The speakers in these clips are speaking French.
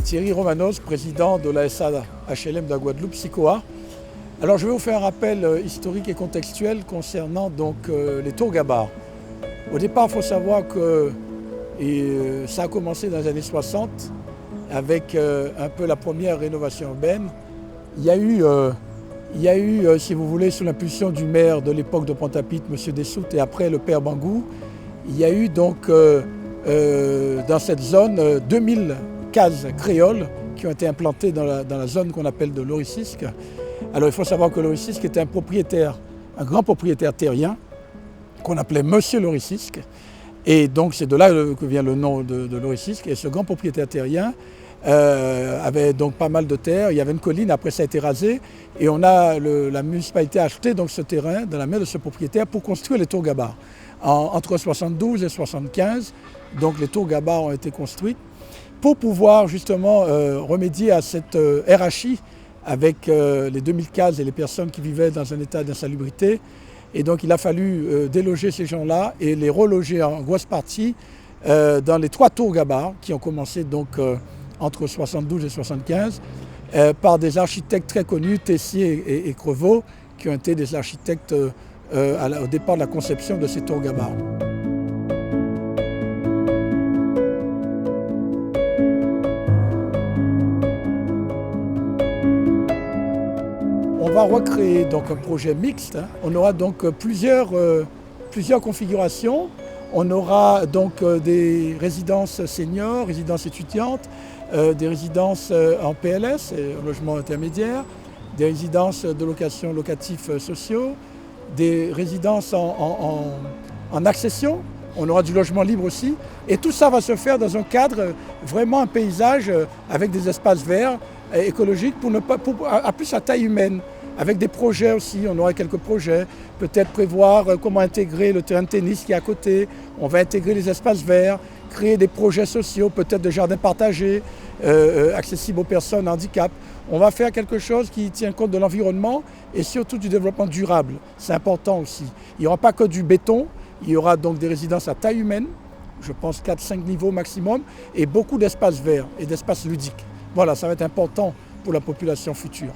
Thierry Romanos, président de la SA HLM de la Guadeloupe, SICOA. Alors je vais vous faire un rappel historique et contextuel concernant donc, les tours gabarres. Au départ, il faut savoir que ça a commencé dans les années 60 avec un peu la première rénovation urbaine. Il y a eu, si vous voulez, sous l'impulsion du maire de l'époque de Pointe-à-Pitre, M. Dessoutes, et après le père Bangou, il y a eu donc dans cette zone 2000 cases créoles qui ont été implantées dans la zone qu'on appelle de l'Oricisque. Alors il faut savoir que l'Oricisque était un grand propriétaire terrien qu'on appelait Monsieur l'Oricisque. Et donc c'est de là que vient le nom de l'Oricisque. Et ce grand propriétaire terrien avait donc pas mal de terre. Il y avait une colline, après ça a été rasé. Et la municipalité a acheté donc ce terrain dans la main de ce propriétaire pour construire les tours gabarres. Entre 72 et 75, donc les tours gabarres ont été construites pour pouvoir justement remédier à cette RHI avec les 2000 cases et les personnes qui vivaient dans un état d'insalubrité. Et donc il a fallu déloger ces gens-là et les reloger en grosse partie dans les 3 tours gabarres qui ont commencé donc entre 72 et 75 par des architectes très connus, Tessier et Crevaux, qui ont été des architectes au départ de la conception de ces tours gabarres. On va recréer donc un projet mixte. On aura donc plusieurs configurations. On aura donc des résidences seniors, résidences étudiantes, des résidences en PLS, logement intermédiaire, des résidences de location locatifs sociaux, des résidences en accession. On aura du logement libre aussi. Et tout ça va se faire dans un cadre, vraiment un paysage avec des espaces verts, écologiques, à plus à taille humaine. Avec des projets aussi, on aura quelques projets, peut-être prévoir comment intégrer le terrain de tennis qui est à côté, on va intégrer les espaces verts, créer des projets sociaux, peut-être des jardins partagés, accessibles aux personnes handicap. On va faire quelque chose qui tient compte de l'environnement et surtout du développement durable. C'est important aussi. Il n'y aura pas que du béton, il y aura donc des résidences à taille humaine, je pense 4-5 niveaux maximum, et beaucoup d'espaces verts et d'espaces ludiques. Voilà, ça va être important pour la population future.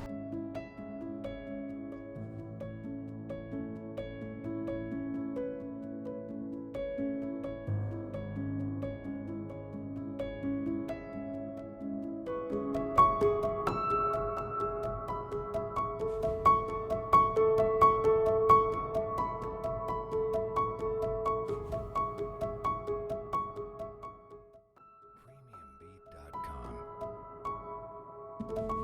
Premiumbeat.com